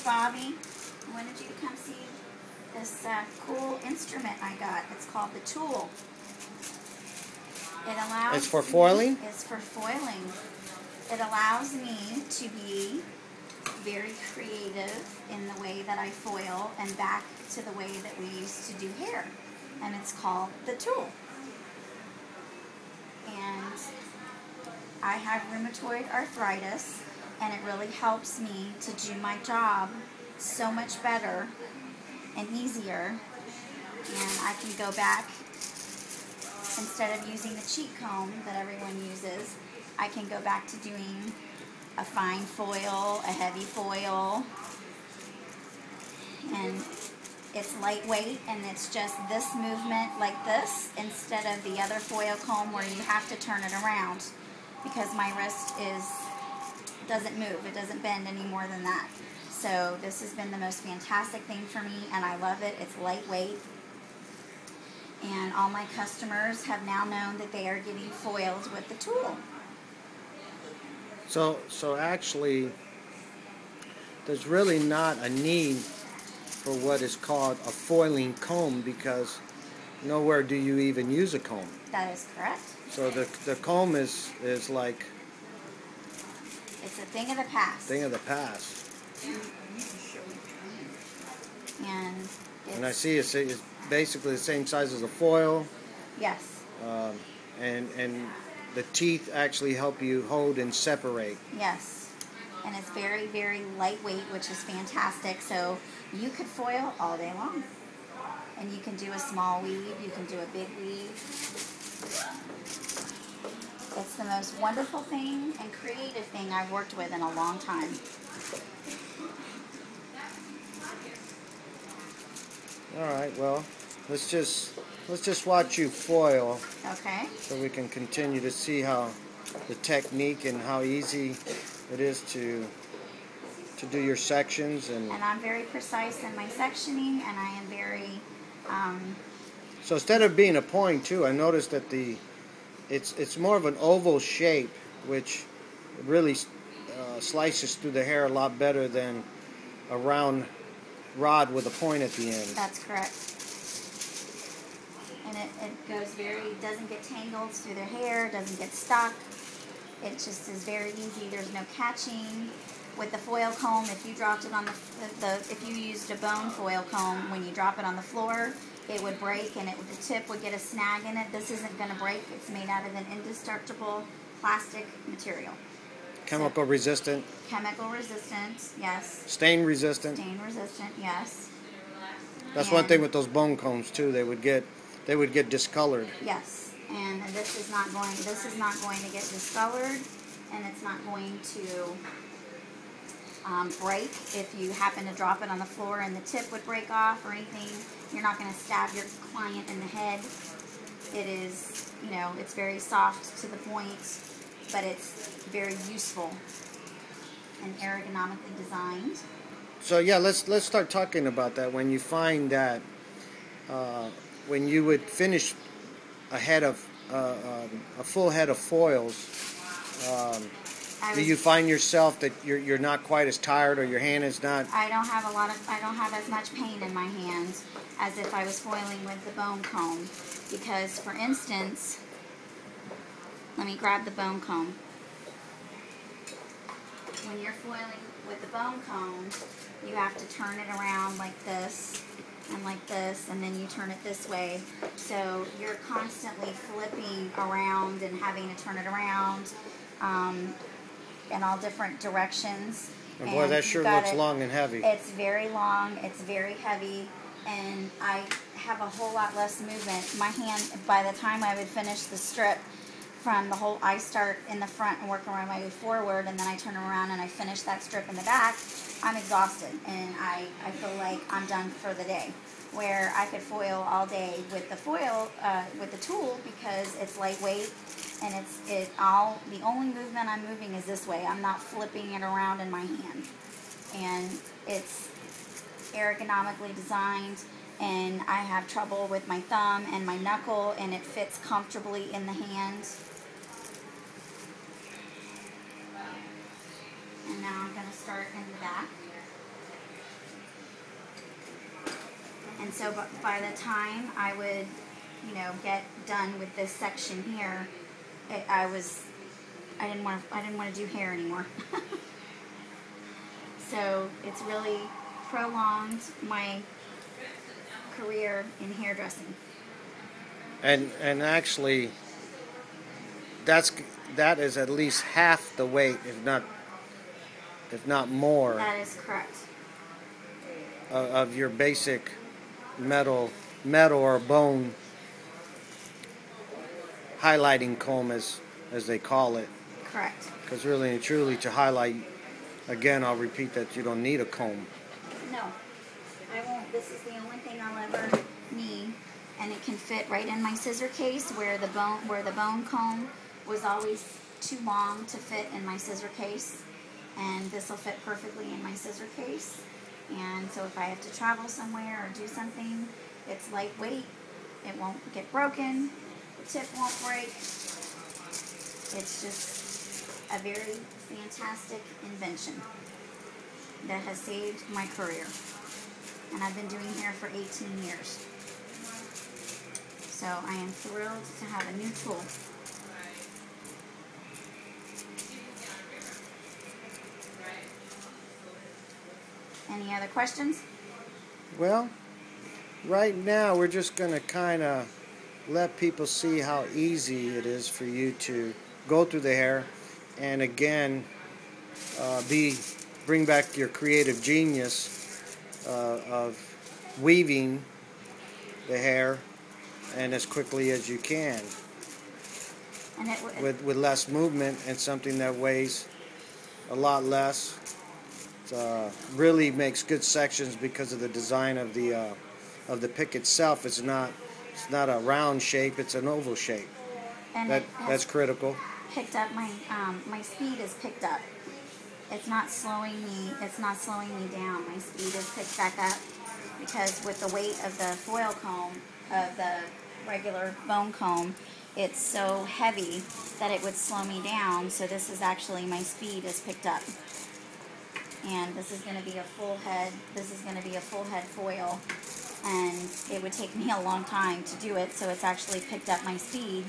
Bobby. I wanted you to come see this cool instrument I got. It's called the tool. It allows It's for foiling? It's for foiling. It allows me to be very creative in the way that I foil and back to the way that we used to do hair. And it's called the tool. And I have rheumatoid arthritis, and it really helps me to do my job so much better and easier. And I can go back, instead of using the cheat comb that everyone uses, I can go back to doing a fine foil, a heavy foil, and it's lightweight, and it's just this movement like this instead of the other foil comb where you have to turn it around, because my wrist doesn't move, it doesn't bend any more than that. So this has been the most fantastic thing for me, and I love it. It's lightweight, and all my customers have now known that they are getting foiled with the tool. So actually, there's really not a need for what is called a foiling comb, because nowhere do you even use a comb. That is correct. So the comb is like... It's a thing of the past. Thing of the past. And I see it's basically the same size as a foil. Yes. And the teeth actually help you hold and separate. Yes. And it's very, very lightweight, which is fantastic. So you could foil all day long. And you can do a small weave, you can do a big weave. It's the most wonderful thing and creative thing I've worked with in a long time. All right, well, let's just watch you foil. Okay. So we can continue to see how the technique and how easy it is to do your sections. And I'm very precise in my sectioning, and I am very... So instead of being a point too, I noticed that it's more of an oval shape, which really slices through the hair a lot better than a round rod with a point at the end. That's correct. And it goes doesn't get tangled through their hair, doesn't get stuck. It just is very easy. There's no catching. With the foil comb, if you dropped it on if you used a bone foil comb, when you drop it on the floor, it would break, and the tip would get a snag in it. This isn't going to break. It's made out of an indestructible plastic material. Chemical resistant. Chemical resistant, yes. Stain resistant. Stain resistant, yes. That's one thing with those bone combs too. They would get discolored. Yes, and this is not going to get discolored, and it's not going to break. If you happen to drop it on the floor and the tip would break off or anything, you're not going to stab your client in the head. It is, it's very soft to the point, but it's very useful and ergonomically designed. So yeah, let's start talking about that. When you find that when you would finish a full head of foils, do you find yourself that you're not quite as tired, or your hand is not? I don't have as much pain in my hands as if I was foiling with the bone comb, because, for instance, let me grab the bone comb. When you're foiling with the bone comb, you have to turn it around like this, and then you turn it this way. So you're constantly flipping around and having to turn it around in all different directions. And boy, that sure looks long and heavy. It's very long, it's very heavy, and I have a whole lot less movement. My hand, by the time I would finish the strip, I start in the front and work around my way forward, and then I turn around and I finish that strip in the back, I'm exhausted, and I feel like I'm done for the day. Where I could foil all day with the tool, because it's lightweight, and the only movement I'm moving is this way. I'm not flipping it around in my hand. And it's ergonomically designed, and I have trouble with my thumb and my knuckle, and it fits comfortably in the hand. And now I'm going to start in the back. And so by the time I would, get done with this section here, I didn't want to do hair anymore. So it's really prolonged my career in hairdressing. And actually, that is at least half the weight, if not more. That is correct. Of your basic metal or bone highlighting comb, as they call it. Correct. Because really and truly, to highlight, again, I'll repeat that you don't need a comb. No, I won't. This is the only thing I'll ever need, and it can fit right in my scissor case where the bone comb was always too long to fit in my scissor case, and this will fit perfectly in my scissor case. And so if I have to travel somewhere or do something, it's lightweight. It won't get broken. The tip won't break. It's just a very fantastic invention that has saved my career. And I've been doing hair for 18 years. So I am thrilled to have a new tool. Any other questions? Well, right now we're just going to kind of let people see how easy it is for you to go through the hair, and again, bring back your creative genius of weaving the hair, and as quickly as you can, And with less movement, and something that weighs a lot less. Really makes good sections because of the design of the pick itself. It's not a round shape; it's an oval shape. And That's critical. Picked up my speed is picked up. It's not slowing me. It's not slowing me down. My speed is picked back up because with the weight of the foil comb, of the regular bone comb, it's so heavy that it would slow me down. So this is actually, my speed is picked up. And this is going to be a full head. This is going to be a full head foil, and it would take me a long time to do it. So it's actually picked up my speed,